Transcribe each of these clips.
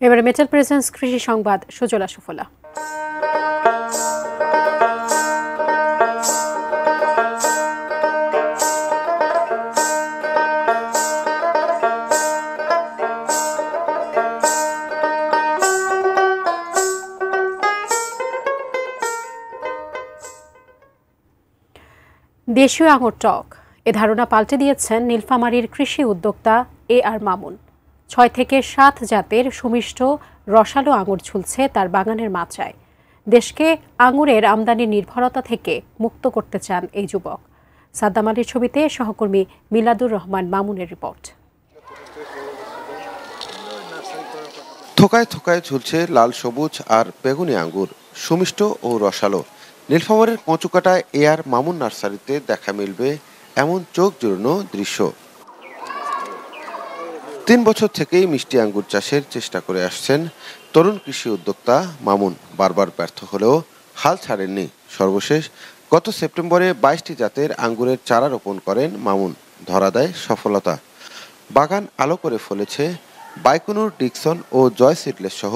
এবারে metal presence কৃষি সংবাদ সুজলা সুফলা। দেশীয় আঙুর টক, এ ধারণা পাল্টে দিয়েছেন নীলফামারীর কৃষি উদ্যোক্তা আর মামুন। ৬ থেকে ৭ জাতের সুমিষ্ট রসালো আঙুর ঝুলছে তার বাগানের মাচায়। দেশকে আঙুরের আমদানির নির্ভরতা থেকে মুক্ত করতে চান এই যুবক। সাদ্দাম আলীর ছবিতে সহকর্মী মিলাদুর রহমান মামুনের রিপোর্ট। থোকায় থোকায় ঝুলছে লাল সবুজ আর বেগুনি আঙ্গুর, সুমিষ্ট ও রসালো। নীলফামারীর কচুকাটায় আর মামুন নার্সারিতে দেখা মিলবে এমন চোখ জুড়ানো দৃশ্য। ৩ বছর থেকেই মিষ্টি আঙ্গুর চাষের চেষ্টা করে আসছেন তরুণ কৃষি উদ্যোক্তা মামুন। বারবার ব্যর্থ হলেও হাল ছাড়েননি। সর্বশেষ গত সেপ্টেম্বরে ২২টি জাতের আঙ্গুরের চারা রোপণ করেন মামুন। ধরা দেয় সফলতা। বাগান আলো করে ফলেছে বাইকুনুর, ডিকসন ও জয় সিডলেস সহ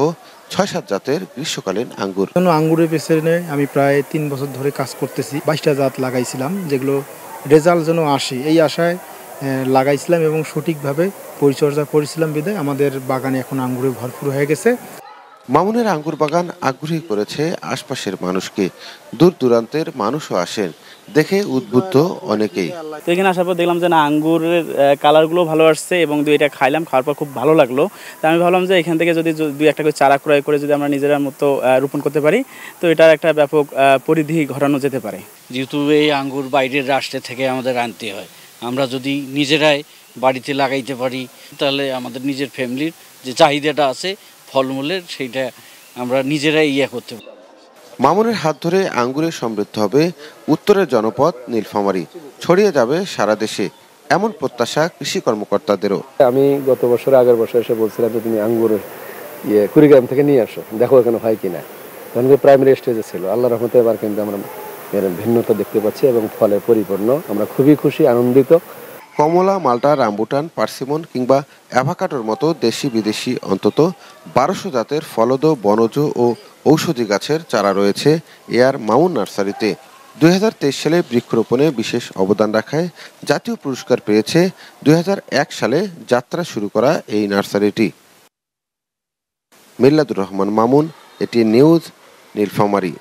৬-৭ জাতের গ্রীষ্মকালীন আঙ্গুর। আঙ্গুরের পেছনে আমি প্রায় ৩ বছর ধরে কাজ করতেছি। ২২টা জাত লাগাইছিলাম, যেগুলো রেজাল্ট যেন আসে এই আশায় লাগাইছিলাম এবং সঠিকভাবে পরিচর্যা করেছিলাম বিধায় আমাদের বাগানে এখন আঙ্গুরে ভরপুর হয়ে গেছে। মামুনের আঙ্গুর বাগান আগ্রহী করেছে আশপাশের মানুষকে। দূর দূরান্তের মানুষও আসেন, দেখে উদ্বুদ্ধ অনেকেই। তো এখানে আসার পর দেখলাম যে না, আঙ্গুরের কালারগুলো ভালো আসছে এবং এটা খাইলাম, খাওয়ার পর খুব ভালো লাগলো। তো আমি ভাবলাম যে এখান থেকে যদি ২-১টা করে চারা ক্রয় করে যদি আমরা নিজেরা মতো রোপণ করতে পারি, তো এটার একটা ব্যাপক পরিধি ঘটানো যেতে পারে। যেহেতু এই আঙ্গুর বাইরের রাষ্ট্র থেকে আমাদের আনতে হয়, আমরা যদি নিজেরাই বাড়িতে লাগাইতে পারি তাহলে আমাদের নিজের ফ্যামিলির যে চাহিদাটা আছে ফলমূলের, সেইটা আমরা নিজেরাই করতে পারি। মামুনের হাত ধরে আঙ্গুরে সমৃদ্ধ হবে উত্তরের জনপদ নীলফামারী, ছড়িয়ে যাবে সারা দেশে, এমন প্রত্যাশা কৃষি কর্মকর্তাদেরও। আমি গত বছর আগের বছর এসে বলছিলাম যে তুমি আঙ্গুর কুড়িগ্রাম থেকে নিয়ে আসো, দেখো এখানে হয় কিনা। তখন প্রাইমারি স্টেজে ছিল। আল্লাহর রহমতে এবার কিন্তু আমরা এর ভিন্নতা দেখতে পাচ্ছি এবং ফলে পরিপূর্ণ। আমরা খুবই খুশি, আনন্দিত। কমলা, মাল্টা, রামবুটান, পার্সিমন কিংবা অ্যাভাকাডোর মতো দেশি বিদেশি অন্তত ১২০০ জাতের ফলদ, বনজ ও ঔষধি গাছের চারা রয়েছে আর মামুন নার্সারিতে। ২০২৩ সালে বৃক্ষরোপণে বিশেষ অবদান রাখায় জাতীয় পুরস্কার পেয়েছে ২০০১ সালে যাত্রা শুরু করা এই নার্সারিটি। মিলাদুর রহমান মামুন, এটি নিউজ, নীলফামারী।